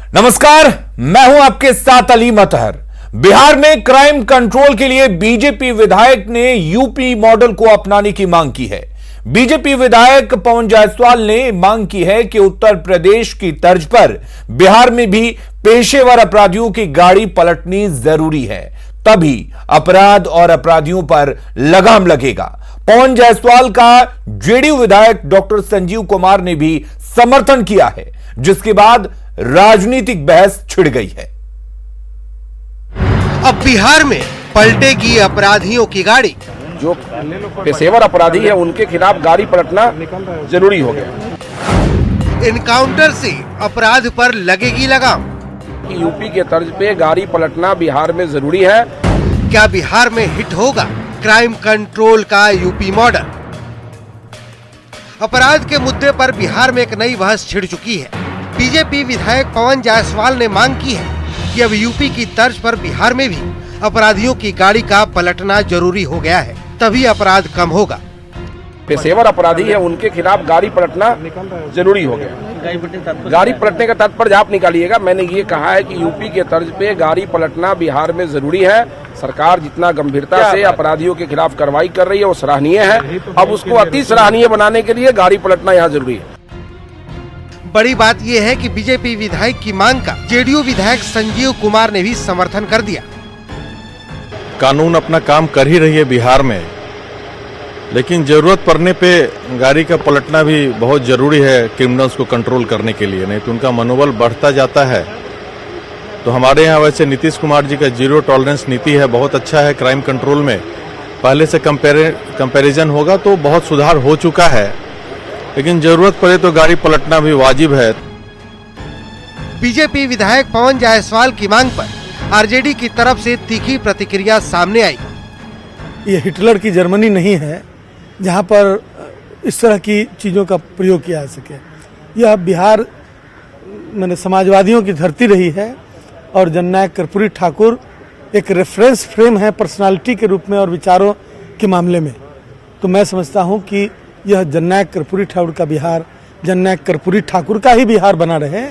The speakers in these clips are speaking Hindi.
नमस्कार, मैं हूं आपके साथ अली मतहर। बिहार में क्राइम कंट्रोल के लिए बीजेपी विधायक ने यूपी मॉडल को अपनाने की मांग की है। बीजेपी विधायक पवन जायसवाल ने मांग की है कि उत्तर प्रदेश की तर्ज पर बिहार में भी पेशेवर अपराधियों की गाड़ी पलटनी जरूरी है, तभी अपराध और अपराधियों पर लगाम लगेगा। पवन जायसवाल का जेडीयू विधायक डॉक्टर संजीव कुमार ने भी समर्थन किया है, जिसके बाद राजनीतिक बहस छिड़ गई है। अब बिहार में पलटेगी अपराधियों की गाड़ी। जो पेशेवर अपराधी है उनके खिलाफ गाड़ी पलटना जरूरी हो गया। इनकाउंटर से अपराध पर लगेगी लगाम। यूपी के तर्ज पे गाड़ी पलटना बिहार में जरूरी है। क्या बिहार में हिट होगा क्राइम कंट्रोल का यूपी मॉडल? अपराध के मुद्दे पर बिहार में एक नई बहस छिड़ चुकी है। बीजेपी विधायक पवन जायसवाल ने मांग की है कि अब यूपी की तर्ज पर बिहार में भी अपराधियों की गाड़ी का पलटना जरूरी हो गया है, तभी अपराध कम होगा। पेशेवर अपराधी है उनके खिलाफ गाड़ी पलटना जरूरी हो गया। गाड़ी पलटने का तात्पर्य आप निकालिएगा। मैंने ये कहा है कि यूपी के तर्ज पे गाड़ी पलटना बिहार में जरूरी है। सरकार जितना गंभीरता से अपराधियों के खिलाफ कार्रवाई कर रही है वो सराहनीय है। अब उसको अति सराहनीय बनाने के लिए गाड़ी पलटना यहाँ जरूरी है। बड़ी बात यह है कि बीजेपी विधायक की मांग का जेडीयू विधायक संजीव कुमार ने भी समर्थन कर दिया। कानून अपना काम कर ही रही है बिहार में, लेकिन जरूरत पड़ने पे गाड़ी का पलटना भी बहुत जरूरी है क्रिमिनल्स को कंट्रोल करने के लिए, नहीं तो उनका मनोबल बढ़ता जाता है। तो हमारे यहाँ वैसे नीतीश कुमार जी का जीरो टॉलरेंस नीति है, बहुत अच्छा है क्राइम कंट्रोल में। पहले से कंपैरिजन होगा तो बहुत सुधार हो चुका है, लेकिन जरूरत पड़े तो गाड़ी पलटना भी वाजिब है। बीजेपी विधायक पवन जायसवाल की मांग पर आरजेडी की तरफ से तीखी प्रतिक्रिया सामने आई। ये हिटलर की जर्मनी नहीं है जहां पर इस तरह की चीजों का प्रयोग किया जा सके। यह बिहार मैंने समाजवादियों की धरती रही है और जननायक कर्पूरी ठाकुर एक रेफरेंस फ्रेम है पर्सनालिटी के रूप में और विचारों के मामले में। तो मैं समझता हूं कि यह जननायक कर्पूरी ठाकुर का बिहार, जननायक कर्पूरी ठाकुर का ही बिहार बना रहे।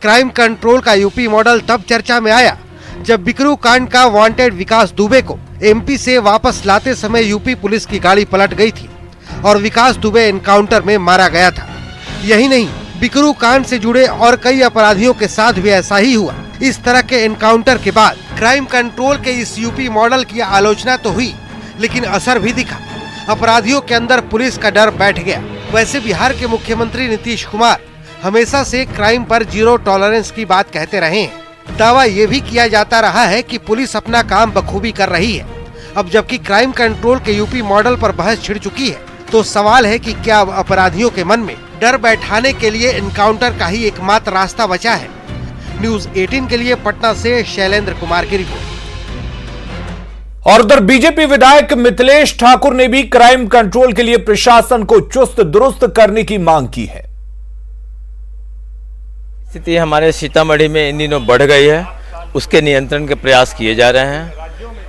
क्राइम कंट्रोल का यूपी मॉडल तब चर्चा में आया जब बिकरू कांड का वांटेड विकास दुबे को एमपी से वापस लाते समय यूपी पुलिस की गाड़ी पलट गई थी और विकास दुबे एनकाउंटर में मारा गया था। यही नहीं, बिकरू कांड से जुड़े और कई अपराधियों के साथ भी ऐसा ही हुआ। इस तरह के एनकाउंटर के बाद क्राइम कंट्रोल के इस यूपी मॉडल की आलोचना तो हुई, लेकिन असर भी दिखा। अपराधियों के अंदर पुलिस का डर बैठ गया। वैसे बिहार के मुख्यमंत्री नीतीश कुमार हमेशा से क्राइम पर जीरो टॉलरेंस की बात कहते रहे हैं। दावा ये भी किया जाता रहा है कि पुलिस अपना काम बखूबी कर रही है। अब जबकि क्राइम कंट्रोल के यूपी मॉडल पर बहस छिड़ चुकी है, तो सवाल है कि क्या अपराधियों के मन में डर बैठाने के लिए एनकाउंटर का ही एकमात्र रास्ता बचा है। न्यूज़ 18 के लिए पटना से शैलेंद्र कुमार की रिपोर्ट। और उधर बीजेपी विधायक मिथिलेश ठाकुर ने भी क्राइम कंट्रोल के लिए प्रशासन को चुस्त दुरुस्त करने की मांग की है। स्थिति हमारे सीतामढ़ी में इन दिनों बढ़ गई है, उसके नियंत्रण के प्रयास किए जा रहे हैं।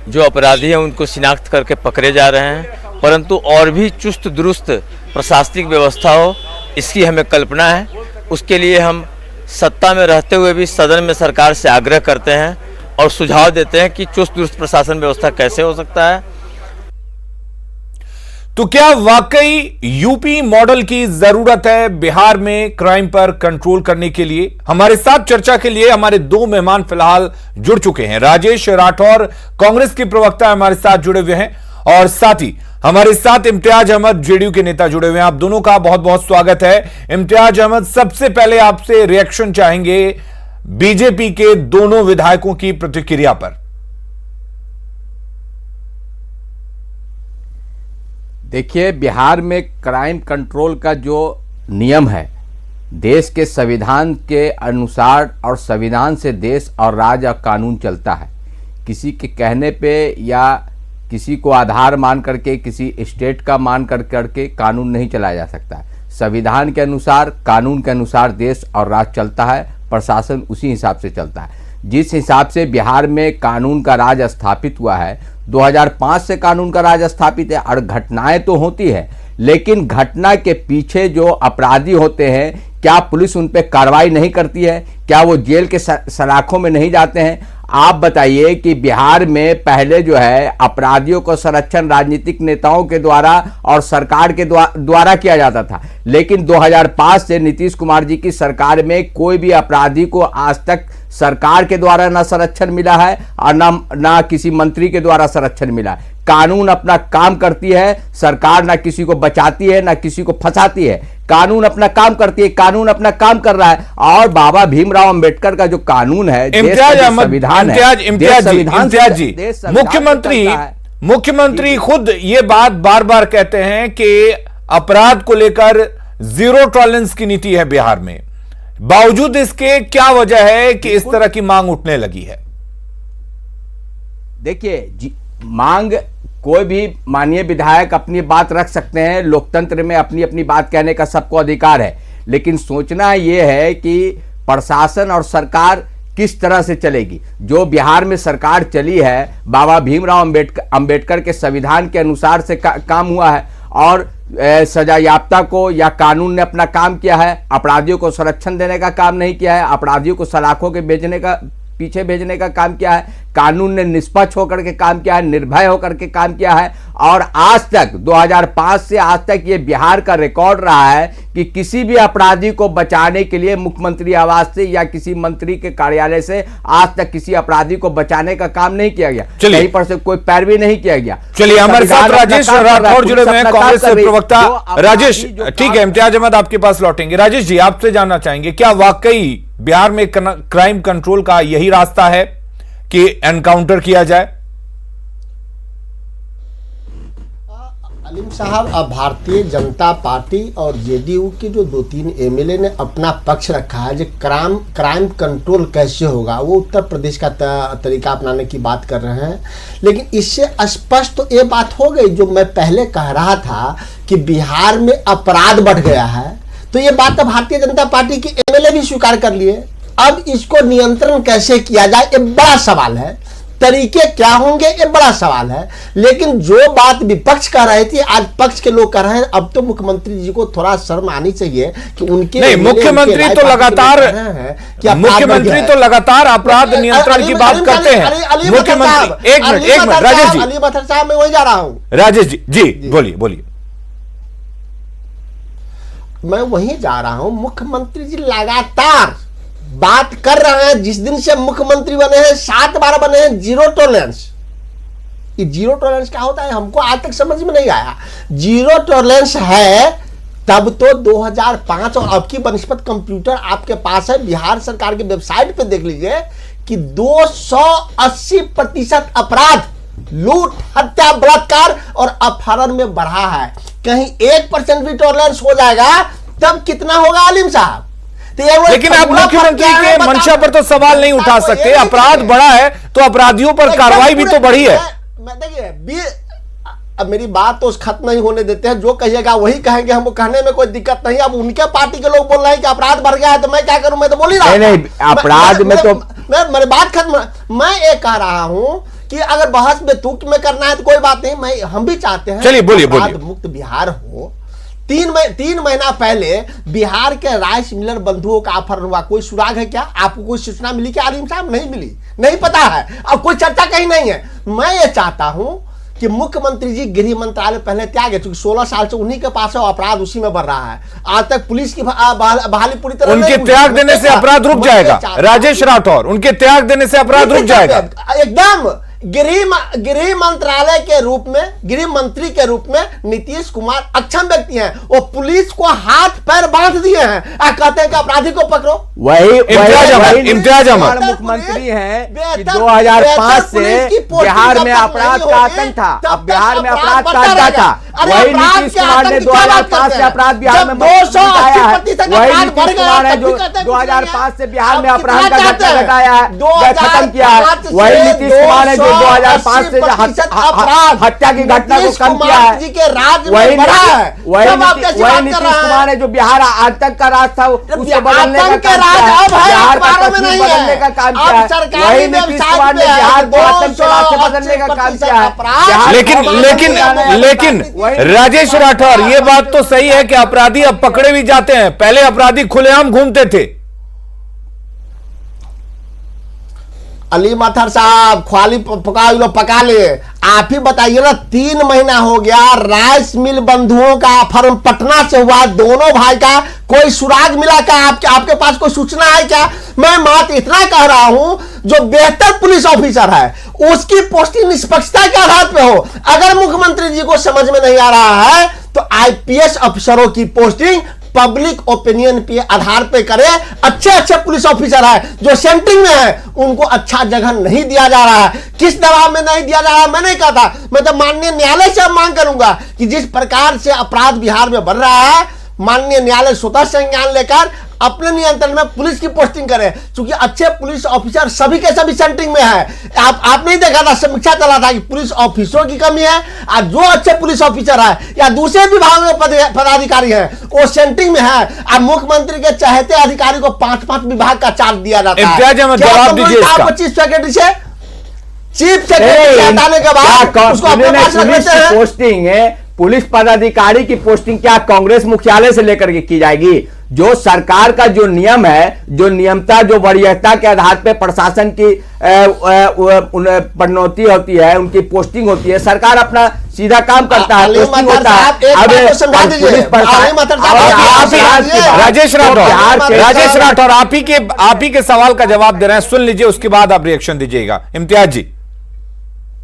जो अपराधी हैं उनको शिनाख्त करके पकड़े जा रहे हैं, परंतु और भी चुस्त दुरुस्त प्रशासनिक व्यवस्था हो, इसकी हमें कल्पना है। उसके लिए हम सत्ता में रहते हुए भी सदन में सरकार से आग्रह करते हैं और सुझाव देते हैं कि चुस्त दुरुस्त प्रशासन व्यवस्था कैसे हो सकता है। तो क्या वाकई यूपी मॉडल की जरूरत है बिहार में क्राइम पर कंट्रोल करने के लिए? हमारे साथ चर्चा के लिए हमारे दो मेहमान फिलहाल जुड़ चुके हैं। राजेश राठौर कांग्रेस के प्रवक्ता हमारे साथ जुड़े हुए हैं और साथ ही हमारे साथ इम्तियाज अहमद जेडीयू के नेता जुड़े हुए हैं। आप दोनों का बहुत बहुत स्वागत है। इम्तियाज अहमद, सबसे पहले आपसे रिएक्शन चाहेंगे बीजेपी के दोनों विधायकों की प्रतिक्रिया पर। देखिए, बिहार में क्राइम कंट्रोल का जो नियम है देश के संविधान के अनुसार, और संविधान से देश और राज्य और कानून चलता है। किसी के कहने पे या किसी को आधार मान करके, किसी स्टेट का मान करके कानून नहीं चलाया जा सकता। संविधान के अनुसार, कानून के अनुसार देश और राज्य चलता है, प्रशासन उसी हिसाब से चलता है। जिस हिसाब से बिहार में कानून का राज स्थापित हुआ है, 2005 से कानून का राज स्थापित है और घटनाएं तो होती है, लेकिन घटना के पीछे जो अपराधी होते हैं क्या पुलिस उन पर कार्रवाई नहीं करती है? क्या वो जेल के सलाखों में नहीं जाते हैं? आप बताइए कि बिहार में पहले जो है अपराधियों को संरक्षण राजनीतिक नेताओं के द्वारा और सरकार के द्वारा किया जाता था, लेकिन 2005 से नीतीश कुमार जी की सरकार में कोई भी अपराधी को आज तक सरकार के द्वारा ना संरक्षण मिला है और ना किसी मंत्री के द्वारा संरक्षण मिला है। कानून अपना काम करती है, सरकार ना किसी को बचाती है ना किसी को फंसाती है। कानून अपना काम करती है, कानून अपना काम कर रहा है। और बाबा भीमराव अंबेडकर का जो कानून है, इम्तियाज जी, मुख्यमंत्री खुद ये बात बार बार कहते हैं कि अपराध को लेकर जीरो टॉलरेंस की नीति है बिहार में। बावजूद इसके क्या वजह है कि इस तरह की मांग उठने लगी है? देखिए, मांग कोई भी माननीय विधायक अपनी बात रख सकते हैं, लोकतंत्र में अपनी अपनी बात कहने का सबको अधिकार है, लेकिन सोचना यह है कि प्रशासन और सरकार किस तरह से चलेगी। जो बिहार में सरकार चली है, बाबा भीमराव अंबेडकर के संविधान के अनुसार से काम हुआ है और सजायाफ्ता को या कानून ने अपना काम किया है। अपराधियों को संरक्षण देने का काम नहीं किया है, अपराधियों को सलाखों के पीछे भेजने का काम किया है। कानून ने निष्पक्ष होकर के काम किया है, निर्भय होकर के काम किया है। और आज तक 2005 से आज तक ये बिहार का रिकॉर्ड रहा है कि किसी भी अपराधी को बचाने के लिए मुख्यमंत्री आवास से या किसी मंत्री के कार्यालय से आज तक किसी अपराधी को बचाने का काम नहीं किया गया, कहीं पर से कोई पैरवी नहीं किया गया। चलिए, हमारे साथ राजेश राठौर जुड़े हुए हैं, कांग्रेस के प्रवक्ता। राजेश, ठीक है, इम्तियाज अहमद आपके पास लौटेंगे। राजेश जी, आपसे जानना चाहेंगे, क्या वाकई बिहार में क्राइम कंट्रोल का यही रास्ता है कि एनकाउंटर किया जाए? अलीम साहब, अब भारतीय जनता पार्टी और जेडीयू के जो 2-3 एमएलए ने अपना पक्ष रखा है, जो क्राइम कंट्रोल कैसे होगा, वो उत्तर प्रदेश का तरीका अपनाने की बात कर रहे हैं। लेकिन इससे स्पष्ट तो ये बात हो गई जो मैं पहले कह रहा था कि बिहार में अपराध बढ़ गया है, तो ये बात तो भारतीय जनता पार्टी के एमएलए भी स्वीकार कर लिए। अब इसको नियंत्रण कैसे किया जाए, ये बड़ा सवाल है। तरीके क्या होंगे, ये बड़ा सवाल है। लेकिन जो बात विपक्ष कह रहे थे, आज पक्ष के लोग कह रहे हैं। अब तो मुख्यमंत्री जी को थोड़ा शर्म आनी चाहिए कि उनके नहीं, मुख्यमंत्री तो लगातार अपराध नियंत्रण की बात करते हैं। मुख्यमंत्री, एक मिनट राजेश जी, अली बथर साहब, मैं वही जा रहा हूं। राजेश जी बोलिए। मैं वहीं जा रहा हूं। मुख्यमंत्री जी लगातार बात कर रहे हैं, जिस दिन से मुख्यमंत्री बने हैं 7 बार बने हैं जीरो टॉलरेंस। ये जीरो टॉलरेंस क्या होता है हमको आज तक समझ में नहीं आया। जीरो टॉलरेंस है तब तो 2005 और अब की बनस्पत कंप्यूटर आपके पास है, बिहार सरकार की वेबसाइट पे देख लीजिए कि 280% अपराध लूट, हत्या, बलात्कार और अपहरण में बढ़ा है। कहीं 1% भी टॉलरेंस हो जाएगा तब कितना होगा अलीम साहब? लेकिन आप मुख्यमंत्री के मंशा पर तो सवाल नहीं उठा सकते। अपराध बढ़ा है तो अपराधियों पर कार्रवाई भी तो बढ़ी है। देखिए, अब मेरी बात तो खत्म नहीं होने देते हैं। जो कहिएगा वही कहेंगे, हमको कहने में कोई दिक्कत नहीं। अब उनके पार्टी के लोग बोल रहे हैं कि अपराध बढ़ गया है, तो मैं क्या करूं? मैं तो बोल ही रहा हूं। नहीं, अपराध में तो मेरी बात खत्म। मैं ये कह रहा हूं कि अगर बहस में तुक में करना है तो कोई बात नहीं, हम भी चाहते हैं चलिए बोलिए मुक्त बिहार हो। 3 महीना पहले बिहार के राइस मिलर बंधुओं का अपहरण हुआ, कोई सुराग है क्या? आपको कोई सूचना मिली क्या अलीम साहब? नहीं मिली, नहीं पता है, अब कोई चर्चा कहीं नहीं है। मैं ये चाहता हूं कि मुख्यमंत्री जी गृह मंत्रालय पहले त्याग है, क्योंकि 16 साल से उन्हीं के पास है, अपराध उसी में बढ़ रहा है। आज तक पुलिस की बहाली पूरी तरह उनके त्याग देने से अपराध रुक जाएगा। राजेश राठौर, उनके त्याग देने से अपराध रुक जाएगा एकदम। गृह मंत्रालय के रूप में, गृह मंत्री के रूप में नीतीश कुमार अक्षम व्यक्ति हैं। वो पुलिस को हाथ पैर बांध दिए हैं, कहते हैं कि अपराधी को पकड़ो। वही इम्तियाज अहमद मुख्यमंत्री हैं कि 2005 से बिहार में अपराध का आतंक था, अब बिहार में अपराध का अड्डा था। वही नीतीश कुमार ने 2005 से अपराध बिहार में लगाया है। वही नीतीश कुमार है जो 2005 से बिहार में अपराध का घटना लगाया है, खत्म किया है। वही नीतीश कुमार है 2005 से हत्या की घटना को कम किया है। वही नीतीश कुमार है जो बिहार आतंक का राज था उसे बदलने का काम किया है, बिहार का तस्वीर बदलने का काम किया है। वही नीतीश कुमार ने बिहार को आतंक के राज से बदलने का काम किया है। लेकिन वही राजेश राठौर, ये बात तो सही है कि अपराधी अब पकड़े भी जाते हैं, पहले अपराधी खुलेआम घूमते थे। अली मथर साहब, ख्वाली पका लो, पका ले। आप ही बताइए ना, 3 महीना हो गया, राइस मिल बंधुओं का फर्म पटना से हुआ, दोनों भाई का कोई सुराग मिला क्या? आपके पास कोई सूचना है क्या? मैं मात्र इतना कह रहा हूं, जो बेहतर पुलिस ऑफिसर है उसकी पोस्टिंग निष्पक्षता के आधार पे हो। अगर मुख्यमंत्री जी को समझ में नहीं आ रहा है तो आईपीएस अफसरों की पोस्टिंग पब्लिक ओपिनियन के आधार पे करे। अच्छे पुलिस ऑफिसर है जो सेंट्रिंग में है, उनको अच्छा जगह नहीं दिया जा रहा है। किस दबाव में नहीं दिया जा रहा है मैं नहीं कहता, मैं तो माननीय न्यायालय से मांग करूंगा कि जिस प्रकार से अपराध बिहार में बढ़ रहा है, माननीय न्यायालय स्वतः संज्ञान लेकर अपने नियंत्रण में पुलिस की पोस्टिंग करे। क्योंकि अच्छे पुलिस ऑफिसर सभी के सभी सेंट्रिंग में है। आप नहीं देखा था, समीक्षा चला था कि पुलिस ऑफिसरों की कमी है, और जो अच्छे पुलिस ऑफिसर है या दूसरे विभागों में पदाधिकारी हैं वो सेंट्रिंग में है। अब मुख्यमंत्री के चाहते अधिकारी को 5-5 विभाग का चार्ज दिया जाता है। जवाब दीजिए इसका। चीफ सेक्रेटरी से हटाने के बाद उसको अपने पास रखते हैं। पोस्टिंग है, पुलिस पदाधिकारी की पोस्टिंग क्या कांग्रेस मुख्यालय से लेकर के की जाएगी? जो सरकार का जो नियम है, जो नियमता, जो वरीयता के आधार पे प्रशासन की पदोन्नति होती है, उनकी पोस्टिंग होती है, सरकार अपना सीधा काम करता है, पोस्टिंग होता है। राजेश राठौर आप ही के सवाल का जवाब दे रहे हैं, सुन लीजिए, उसके बाद आप रिएक्शन दीजिएगा। इम्तियाज जी,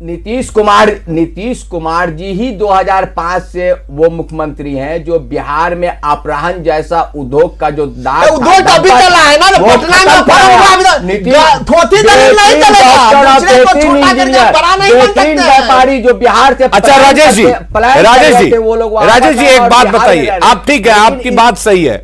नीतीश कुमार जी ही 2005 से वो मुख्यमंत्री हैं जो बिहार में अपहरण जैसा उद्योग का जो दाग उद्योग अभी चला है ना, पटना में व्यापारी जो बिहार से, अच्छा राजेश जी एक बात बताइए, आप ठीक है, आपकी बात सही है,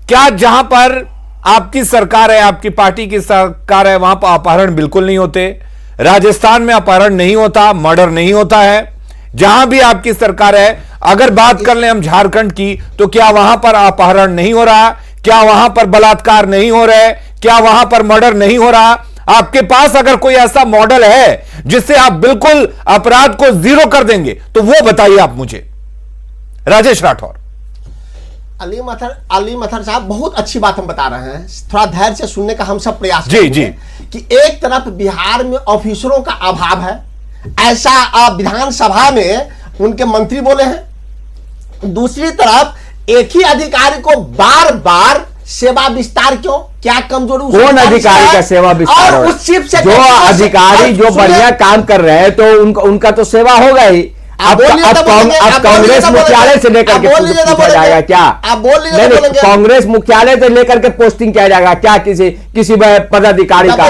क्या जहां पर आपकी सरकार है, आपकी पार्टी की सरकार है, वहां पर अपहरण बिल्कुल नहीं होते? राजस्थान में अपहरण नहीं होता, मर्डर नहीं होता है, जहां भी आपकी सरकार है। अगर बात कर लें हम झारखंड की, तो क्या वहां पर अपहरण नहीं हो रहा? क्या वहां पर बलात्कार नहीं हो रहे? क्या वहां पर मर्डर नहीं हो रहा? आपके पास अगर कोई ऐसा मॉडल है जिससे आप बिल्कुल अपराध को जीरो कर देंगे, तो वो बताइए आप मुझे। राजेश राठौर। अली मथर साहब, बहुत अच्छी बात हम बता रहे हैं, थोड़ा धैर्य से सुनने का हम सब प्रयास जी कि एक तरफ बिहार में ऑफिसरों का अभाव है, ऐसा विधानसभा में उनके मंत्री बोले हैं। दूसरी तरफ एक ही अधिकारी को बार बार सेवा विस्तार क्यों? क्या कमजोरी? कौन अधिकारी का सेवा विस्तार? और उस चीफ जो अधिकारी जो बढ़िया काम कर रहे हैं तो उनका तो सेवा होगा ही। अब कांग्रेस मुख्यालय से लेकर के पूछा जाएगा क्या? आप बोल लीजिए, कांग्रेस मुख्यालय से लेकर के पोस्टिंग किया जाएगा क्या किसी पदाधिकारी का?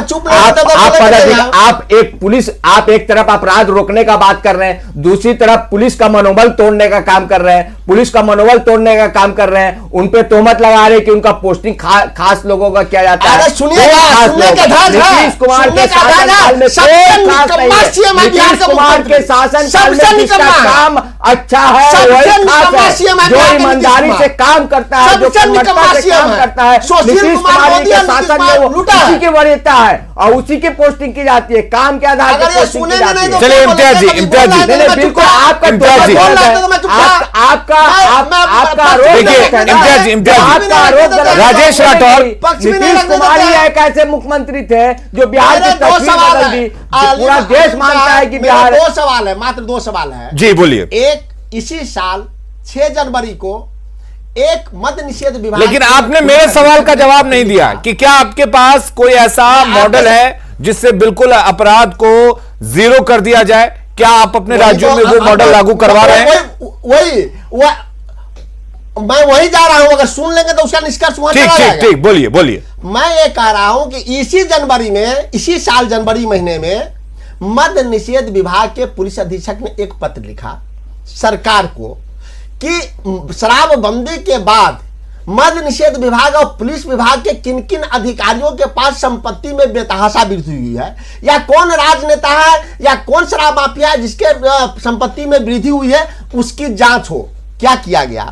आप एक तरफ अपराध रोकने का बात कर रहे हैं, दूसरी तरफ पुलिस का मनोबल तोड़ने का काम कर रहे हैं, उन पे तोहमत लगा रहे कि उनका पोस्टिंग खास लोगों का किया जाता है। नीतीश कुमार के शासनकाल में नीतीश कुमार के शासनकाल में काम अच्छा है, वही खास है, जो ईमानदारी से काम करता है, जो कर्मठता से काम करता है। नीतीश कुमार के शासन में वो उसी की वरीयता है और उसी की पोस्टिंग की जाती है, काम के आधार पर पोस्टिंग की जाती है। चलिए इम्तियाज जी बिल्कुल आपका राजेश राठौर, नीतीश कुमार ही एक ऐसे मुख्यमंत्री थे जो बिहार की तस्वीर बदल दी। पूरा देश मानता है कि बिहार। 2 सवाल है, मात्र 2 सवाल है जी, बोलिए। एक, इसी साल 6 जनवरी को एक मद्य निषेध विभाग, लेकिन आपने मेरे सवाल का जवाब नहीं दिया कि क्या आपके पास कोई ऐसा मॉडल है जिससे बिल्कुल अपराध को जीरो कर दिया जाए? क्या आप अपने राज्यों में वो मॉडल लागू करवा रहे हैं? मैं वही जा रहा हूं, अगर सुन लेंगे तो उसका निष्कर्ष वहां चला जाएगा। ठीक, बोलिए। मैं ये कह रहा हूं कि इसी साल जनवरी महीने में मद्य निषेध विभाग के पुलिस अधीक्षक ने एक पत्र लिखा सरकार को कि शराबबंदी के बाद मद्य निषेध विभाग और पुलिस विभाग के किन किन अधिकारियों के पास संपत्ति में बेतहाशा वृद्धि हुई है, या कौन राजनेता है या कौन शराब माफिया है जिसके संपत्ति में वृद्धि हुई है, उसकी जांच हो। क्या किया गया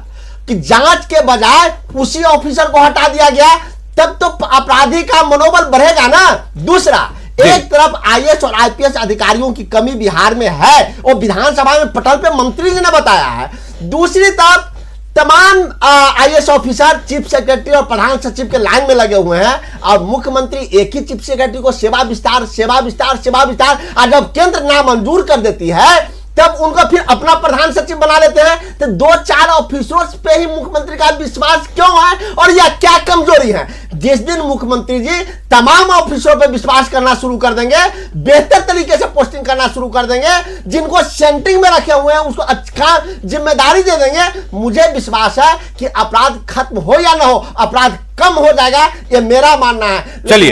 कि जांच के बजाय उसी ऑफिसर को हटा दिया गया, तब तो अपराधी का मनोबल बढ़ेगा ना। दूसरा, एक तरफ आईएएस और आईपीएस अधिकारियों की कमी बिहार में है और विधानसभा में पटल पे मंत्री जी ने बताया है, दूसरी तरफ तमाम आईएएस ऑफिसर चीफ सेक्रेटरी और प्रधान सचिव के लाइन में लगे हुए हैं और मुख्यमंत्री एक ही चीफ सेक्रेटरी को सेवा विस्तार सेवा विस्तार सेवा विस्तार, और जब केंद्र नामंजूर कर देती है तब उनको फिर अपना प्रधान सचिव बना लेते हैं। तो 2-4 ऑफिसरों पे ही मुख्यमंत्री का विश्वास क्यों है और यह क्या कमजोरी है? जिस दिन मुख्यमंत्री जी तमाम ऑफिसरों पे विश्वास करना शुरू कर देंगे, बेहतर तरीके से पोस्टिंग करना शुरू कर देंगे, जिनको सेंटिंग में रखे हुए हैं उसको अच्छा जिम्मेदारी दे देंगे, मुझे विश्वास है कि अपराध खत्म हो या ना हो, अपराध कम हो जाएगा, ये मेरा मानना है। चलिए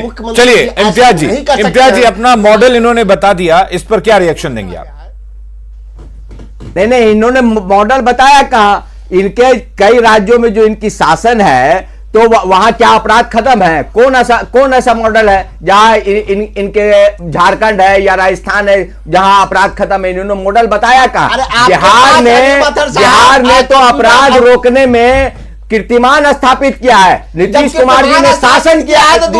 इम्तियाज जी अपना मॉडल इन्होंने बता दिया, इस पर क्या रिएक्शन देंगे आप? नहीं, इन्होंने मॉडल बताया कहा, इनके कई राज्यों में जो इनकी शासन है तो वहां क्या अपराध खत्म है? कौन ऐसा मॉडल है जहां इनके झारखंड है या राजस्थान है जहां अपराध खत्म है? इन्होंने मॉडल बताया कहा? बिहार में तो अपराध रोकने में कीर्तिमान स्थापित किया है। नीतीश कुमार जी ने शासन किया है, नीतीश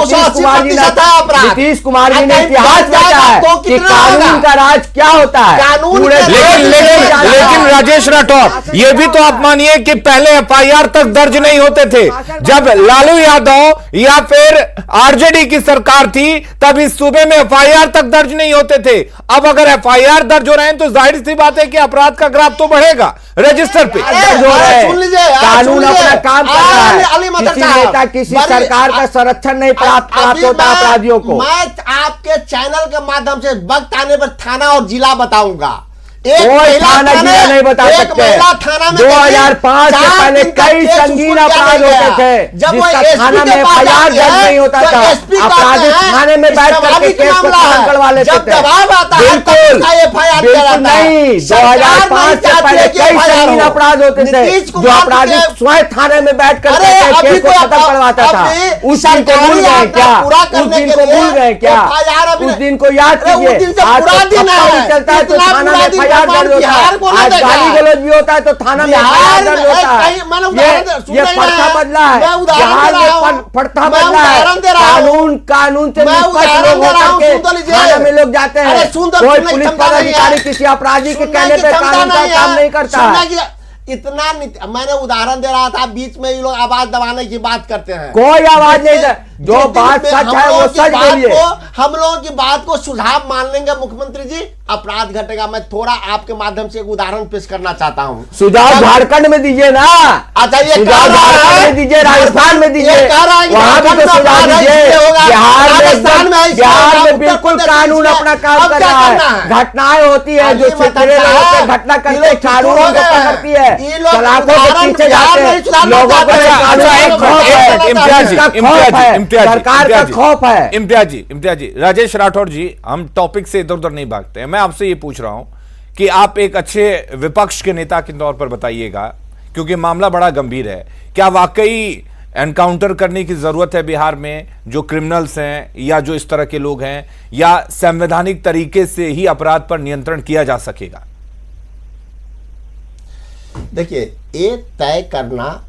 कुमार जी ने इतिहास रचा है कि कानून का राज क्या होता है। लेकिन राजेश राठौर, ये भी तो आप मानिए कि पहले एफआईआर तक दर्ज नहीं होते थे। जब लालू यादव या फिर आरजेडी की सरकार थी तब इस सूबे में एफआईआर तक दर्ज नहीं होते थे। अब अगर एफआईआर दर्ज हो रहे हैं तो जाहिर सी बात है कि अपराध का ग्राफ तो बढ़ेगा रजिस्टर पे। कानून अपना काम कर रहा है, किसी नेता किसी सरकार का संरक्षण नहीं प्राप्त होता अपराधियों को। मैं आपके चैनल के माध्यम से वक्त आने पर थाना और जिला बताऊंगा। कोई थाना जिला नहीं बता सकते। 2005 से पहले कई संगीन अपराध होते थे जिसका थाना में एफआईआर दर्ज नहीं होता था, अपराधी थाने में बैठ करके केस को खत्म करवा लेते थे। बिल्कुल नहीं, 2005 से पहले कई संगीन अपराध होते थे जो अपराधी स्वयं थाने में बैठ करके केस को खत्म करवाता था। उस दिन को भूल गए क्या? उस दिन को भूल गए क्या? उस दिन को याद कीजिए। आज चलता है तो थाना में एफआईआर दर्ज होता है, आज गाली गलौज भी होता है तो थाना में एफआईआर दर्ज होता है। ये प्रथा बदला है, बिहार में प्रथा बदला है। कानून से निष्पक्ष लोग होकर के थाना में लोग जाते हैं। कोई पुलिस पदाधिकारी किसी अपराधी के कहने पे कानून का काम नहीं करता है। इतना मैंने उदाहरण दे रहा था, बीच में ये लोग आवाज दबाने की बात करते हैं। कोई आवाज नहीं, जो बात सच है वो सच बोलिए। हम लोगों की बात को सुझाव मान लेंगे मुख्यमंत्री जी, अपराध घटेगा। मैं थोड़ा आपके माध्यम से एक उदाहरण पेश करना चाहता हूँ। सुझाव झारखंड में दीजिए ना। अच्छा, ये सुझाव झारखंड में दीजिए, राजस्थान में दीजिए, वहां भी तो सुझाव दीजिए। बिहार में बिल्कुल कानून अपना काम कर रहा है। घटनाएं होती है जो छिपरे लोगों पे घटना करते कानून को पकड़ती है, सलाखों के पीछे जाते हैं लोगों को। सरकार का खौफ है। इम्तियाज जी, राजेश राठौर जी, हम टॉपिक से इधर उधर नहीं भागते हैं। मैं आपसे ये पूछ रहा हूं कि आप एक अच्छे विपक्ष के नेता के तौर पर बताइएगा, क्योंकि मामला बड़ा गंभीर है, क्या वाकई एनकाउंटर करने की जरूरत है बिहार में जो क्रिमिनल्स हैं या जो इस तरह के लोग हैं, या संवैधानिक तरीके से ही अपराध पर नियंत्रण किया जा सकेगा? देखिए, ये तय करना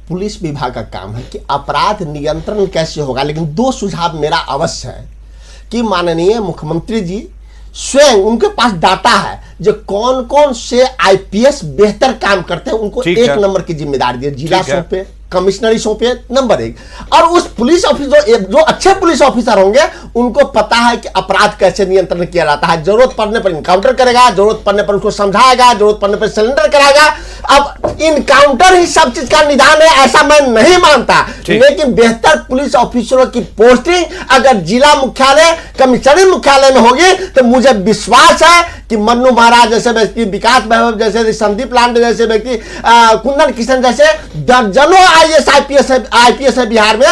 पुलिस विभाग का काम है कि अपराध नियंत्रण कैसे होगा, लेकिन 2 सुझाव मेरा अवश्य है कि माननीय मुख्यमंत्री जी स्वयं, उनके पास डाटा है जो कौन कौन से आईपीएस बेहतर काम करते हैं, उनको 1 नंबर की जिम्मेदारी दिए, जिला सौंपे, कमिश्नरी सौंपे, नंबर 1। और उस पुलिस ऑफिसर जो अच्छे पुलिस ऑफिसर होंगे उनको पता है कि अपराध कैसे नियंत्रण किया जाता है। जरूरत पड़ने पर इनकाउंटर करेगा, जरूरत पड़ने पर उसको समझाएगा, जरूरत पड़ने पर सरेंडर कराएगा। अब इनकाउंटर ही सब चीज का निदान है ऐसा मैं नहीं मानता, लेकिन बेहतर पुलिस ऑफिसरों की पोस्टिंग अगर जिला मुख्यालय, कमिश्नरी मुख्यालय में होगी तो मुझे विश्वास है कि मन्नू महाराज जैसे व्यक्ति, विकास वैभव जैसे, संदीप लांडे जैसे व्यक्ति, कुंदन किशन जैसे दर्जनों आईएएस आईपीएस है बिहार में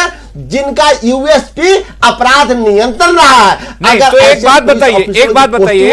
जिनका यूएसपी अपराध नियंत्रण रहा है। नहीं, तो एक बात बताइए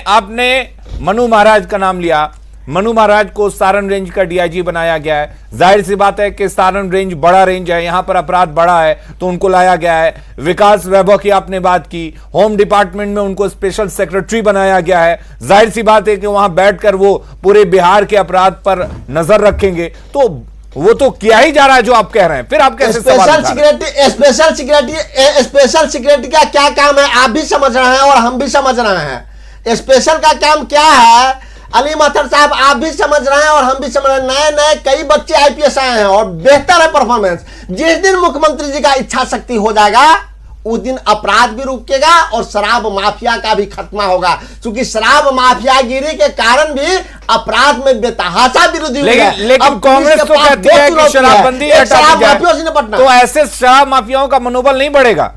आपने मनु महाराज का नाम लिया, मनु महाराज को सारण रेंज का डीआईजी बनाया गया है। जाहिर सी बात है कि सारण रेंज बड़ा रेंज है, यहां पर अपराध बढ़ा है तो उनको लाया गया है। विकास वैभव की आपने बात की, होम डिपार्टमेंट में उनको स्पेशल सेक्रेटरी बनाया गया है। जाहिर सी बात है कि वहां बैठकर वो पूरे बिहार के अपराध पर नजर रखेंगे। तो वो तो किया ही जा रहा है जो आप कह रहे हैं, फिर आप कैसे सवाल उठा रहे हैं? स्पेशल सिक्योरिटी का क्या काम है आप भी समझ रहे हैं और हम भी समझ रहे हैं। स्पेशल का काम क्या है अली मथर साहब, आप भी समझ रहे हैं और हम भी समझ रहे हैं। नए नए कई बच्चे आईपीएस आए हैं और बेहतर है परफॉर्मेंस। जिस दिन मुख्यमंत्री जी का इच्छा शक्ति हो जाएगा उस दिन अपराध भी रुकेगा और शराब माफिया का भी खात्मा होगा, क्योंकि शराब माफियागिरी के कारण भी अपराध में बेतहाशा वृद्धि हुई है। लेकिन कांग्रेस तो कहती है कि शराबबंदी हटा दी शराब जाए, माफियों से निपटना। तो ऐसे शराब माफियाओं का मनोबल नहीं बढ़ेगा?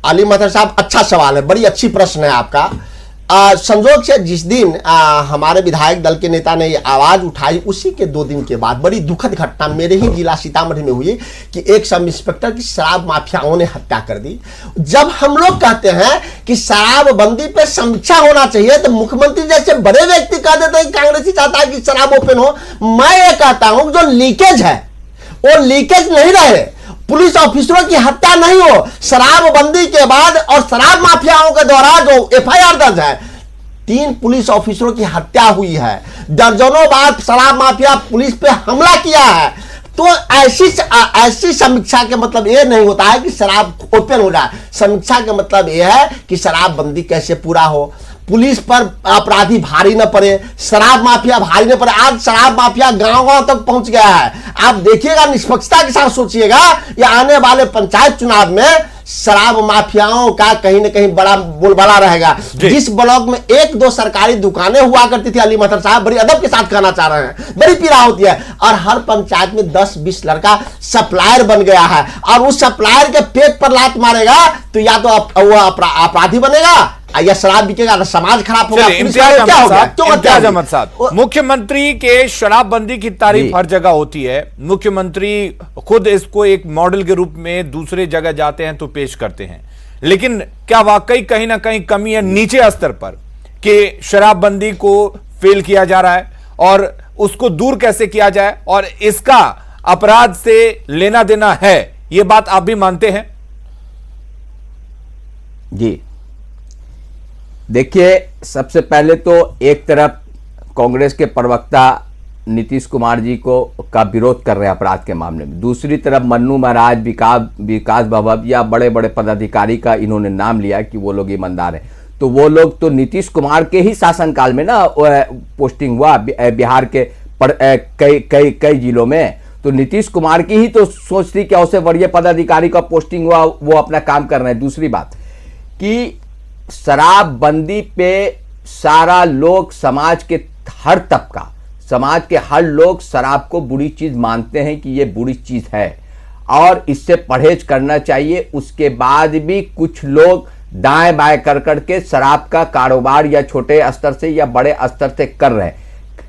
अली मथर साहब, अच्छा सवाल है, बड़ी अच्छी प्रश्न है आपका। संजोग से जिस दिन हमारे विधायक दल के नेता ने ये आवाज उठाई, उसी के 2 दिन के बाद बड़ी दुखद घटना मेरे ही जिला सीतामढ़ी में हुई कि एक सब इंस्पेक्टर की शराब माफियाओं ने हत्या कर दी। जब हम लोग कहते हैं कि शराबबंदी पे समीक्षा होना चाहिए, तो मुख्यमंत्री जैसे बड़े व्यक्ति कह देते हैं कि कांग्रेस ही चाहता है कि शराब ओपन हो। मैं ये कहता हूं जो लीकेज है वो लीकेज नहीं रहे, पुलिस ऑफिसरों की हत्या नहीं हो। शराबबंदी के बाद और शराब माफियाओं के द्वारा जो एफआईआर दर्ज है, 3 पुलिस ऑफिसरों की हत्या हुई है, दर्जनों बार शराब माफिया पुलिस पे हमला किया है। तो ऐसी समीक्षा के मतलब यह नहीं होता है कि शराब ओपन हो जाए। समीक्षा का मतलब यह है कि शराबबंदी कैसे पूरा हो, पुलिस पर अपराधी भारी न पड़े, शराब माफिया भारी न पड़े। आज शराब माफिया गांव-गांव तक पहुंच गया है। आप देखिएगा, निष्पक्षता के साथ सोचिएगा, या आने वाले पंचायत चुनाव में शराब माफियाओं का कहीं ना कहीं बड़ा बोलबाला रहेगा। जिस ब्लॉक में 1-2 सरकारी दुकानें हुआ करती थी, अली मथर साहब बड़ी अदब के साथ कहना चाह रहे हैं, बड़ी पीड़ा होती है, और हर पंचायत में 10-20 लड़का सप्लायर बन गया है, और उस सप्लायर के पेट पर लात मारेगा तो या तो वो अपराधी बनेगा या शराब बिकेगा, समाज खराब होगा। इम्तियाज अहमद साहब, मुख्यमंत्री के शराबबंदी की तारीफ हर जगह होती है, मुख्यमंत्री खुद इसको एक मॉडल के रूप में दूसरे जगह जाते हैं तो पेश करते हैं, लेकिन क्या वाकई कहीं ना कहीं कमी है नीचे स्तर पर कि शराबबंदी को फेल किया जा रहा है और उसको दूर कैसे किया जाए, और इसका अपराध से लेना देना है, ये बात आप भी मानते हैं? जी देखिए, सबसे पहले तो एक तरफ कांग्रेस के प्रवक्ता नीतीश कुमार जी का विरोध कर रहे हैं अपराध के मामले में, दूसरी तरफ मन्नू महाराज, विकास भवन या बड़े बड़े पदाधिकारी का इन्होंने नाम लिया कि वो लोग ईमानदार हैं। तो वो लोग तो नीतीश कुमार के ही शासनकाल में ना पोस्टिंग हुआ बिहार के कई जिलों में, तो नीतीश कुमार की ही तो सोच थी कि उससे बड़े पदाधिकारी का पोस्टिंग हुआ, वो अपना काम कर रहे हैं। दूसरी बात कि शराबबंदी पे सारा लोग, समाज के हर तबका, समाज के हर लोग शराब को बुरी चीज मानते हैं कि ये बुरी चीज है और इससे परहेज करना चाहिए। उसके बाद भी कुछ लोग दाएं बाएं कर करके शराब का कारोबार या छोटे स्तर से या बड़े स्तर से कर रहे हैं,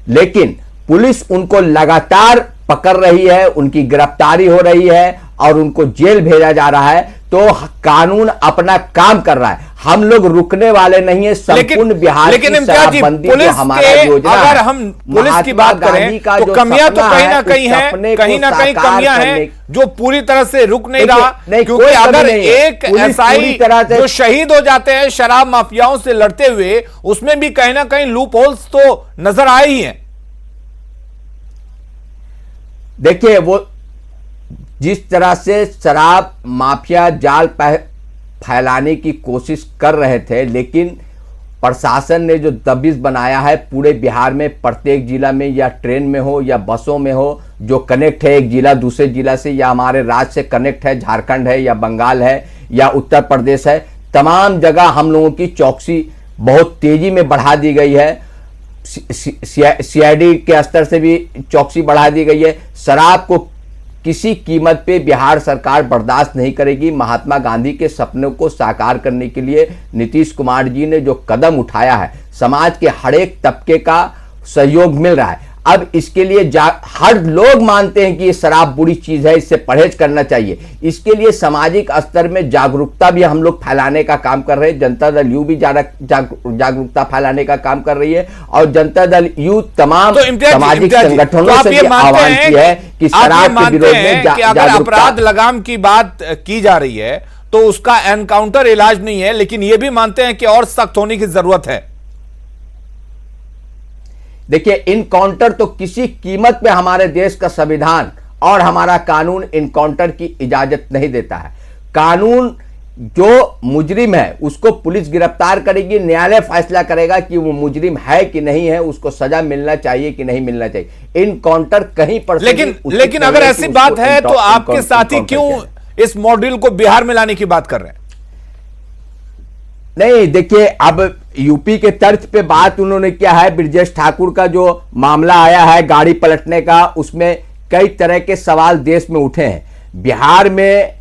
लेकिन पुलिस उनको लगातार पकड़ रही है, उनकी गिरफ्तारी हो रही है और उनको जेल भेजा जा रहा है। तो कानून अपना काम कर रहा है, हम लोग रुकने वाले नहीं है। संपूर्ण बिहार की शराबबंदी जो हमारा योजना, अगर हम पुलिस की बात करें तो कमियां तो कहीं ना कहीं है, कहीं ना कहीं कमियां हैं जो पूरी तरह से रुक नहीं रहा, क्योंकि अगर एक एसआई जो शहीद हो जाते हैं शराब माफियाओं से लड़ते हुए, उसमें भी कहीं ना कहीं लूप होल्स तो नजर आए ही हैं। देखिए, वो जिस तरह से शराब माफिया जाल फैलाने की कोशिश कर रहे थे, लेकिन प्रशासन ने जो दबिश बनाया है पूरे बिहार में, प्रत्येक जिला में या ट्रेन में हो या बसों में हो, जो कनेक्ट है एक जिला दूसरे जिला से या हमारे राज्य से कनेक्ट है, झारखंड है या बंगाल है या उत्तर प्रदेश है, तमाम जगह हम लोगों की चौकसी बहुत तेजी में बढ़ा दी गई है। सीआईडी के स्तर से भी चौकसी बढ़ा दी गई है। शराब को किसी कीमत पे बिहार सरकार बर्दाश्त नहीं करेगी। महात्मा गांधी के सपनों को साकार करने के लिए नीतीश कुमार जी ने जो कदम उठाया है, समाज के हर एक तबके का सहयोग मिल रहा है। अब इसके लिए हर लोग मानते हैं कि ये शराब बुरी चीज है, इससे परहेज करना चाहिए। इसके लिए सामाजिक स्तर में जागरूकता भी हम लोग फैलाने का काम कर रहे हैं। जनता दल यू भी जागरूकता फैलाने का काम कर रही है और जनता दल यू तमाम सामाजिक संगठनों से भी आह्वान किया है कि शराब के विरोध में अगर अपराध लगाम की बात की जा रही है तो उसका एनकाउंटर इलाज नहीं है, लेकिन यह भी मानते हैं कि और सख्त होने की जरूरत है। देखिए, इनकाउंटर तो किसी कीमत पे हमारे देश का संविधान और हमारा कानून इनकाउंटर की इजाजत नहीं देता है। कानून जो मुजरिम है उसको पुलिस गिरफ्तार करेगी, न्यायालय फैसला करेगा कि वो मुजरिम है कि नहीं है, उसको सजा मिलना चाहिए कि नहीं मिलना चाहिए। इनकाउंटर कहीं पर लेकिन अगर ऐसी बात है तो आपके साथी क्यों इस मॉड्यूल को बिहार में लाने की बात कर रहे हैं? नहीं, देखिए, अब यूपी के तर्ज पे बात उन्होंने किया है। ब्रजेश ठाकुर का जो मामला आया है गाड़ी पलटने का, उसमें कई तरह के सवाल देश में उठे हैं। बिहार में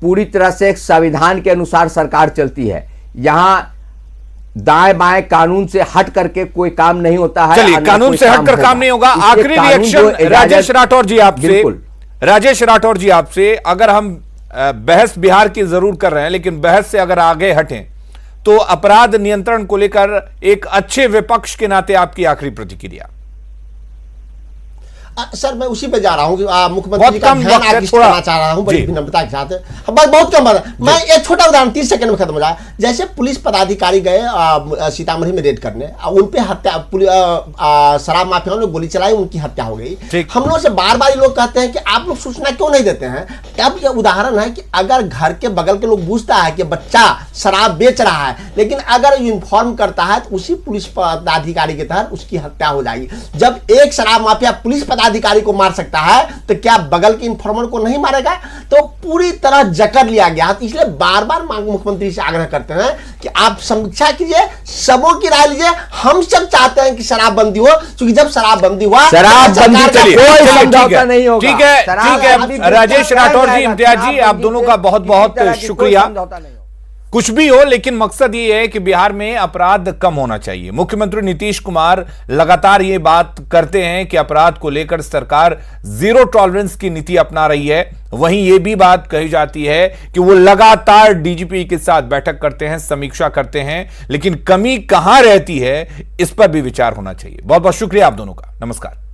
पूरी तरह से संविधान के अनुसार सरकार चलती है। यहां दाएं बाएं कानून से हट करके कोई काम नहीं होता है। चलिए, कानून से हटकर काम नहीं होगा। आखिरी रिएक्शन राजेश राठौर जी आपसे। राजेश राठौर जी आपसे, अगर हम बहस बिहार की जरूर कर रहे हैं, लेकिन बहस से अगर आगे हटें तो अपराध नियंत्रण को लेकर एक अच्छे विपक्ष के नाते आपकी आखिरी प्रतिक्रिया। सर, मैं उसी पे जा रहा हूँ कि मुख्यमंत्री जी का ध्यान आकृष्ट करना चाह रहा हूँ बड़ी विनम्रता के साथ। बहुत कम बात, मैं एक छोटा उदाहरण 30 सेकंड में खत्म हो जाए। जैसे पुलिस पदाधिकारी गए सीतामढ़ी में रेड करने, उन पे हत्या, शराब माफियाओं ने गोली चलाई, उनकी हत्या हो गई। हम लोग से बार बार लोग कहते हैं कि आप लोग सूचना क्यों नहीं देते हैं। अब ये उदाहरण है कि अगर घर के बगल के लोग पूछता है कि बच्चा शराब बेच रहा है, लेकिन अगर इन्फॉर्म करता है तो उसी पुलिस पदाधिकारी के तहत उसकी हत्या हो जाएगी। जब एक शराब माफिया पुलिस अधिकारी को मार सकता है तो क्या बगल के इन्फॉर्मर को नहीं मारेगा? तो पूरी तरह जकड़ लिया गया। तो इसलिए बार बार मुख्यमंत्री से आग्रह करते हैं कि आप समीक्षा कीजिए, सबों की राय लीजिए। हम सब चाहते हैं कि शराबबंदी हो, क्योंकि जब शराबबंदी हुआ, शराबबंदी का कोई समझौता नहीं होगा। ठीक है राजेश राठौर जी, इम्तियाज जी, आप दोनों का बहुत बहुत शुक्रिया। कुछ भी हो, लेकिन मकसद ये है कि बिहार में अपराध कम होना चाहिए। मुख्यमंत्री नीतीश कुमार लगातार ये बात करते हैं कि अपराध को लेकर सरकार जीरो टॉलरेंस की नीति अपना रही है। वहीं ये भी बात कही जाती है कि वो लगातार डीजीपी के साथ बैठक करते हैं, समीक्षा करते हैं, लेकिन कमी कहां रहती है इस पर भी विचार होना चाहिए। बहुत बहुत शुक्रिया आप दोनों का। नमस्कार।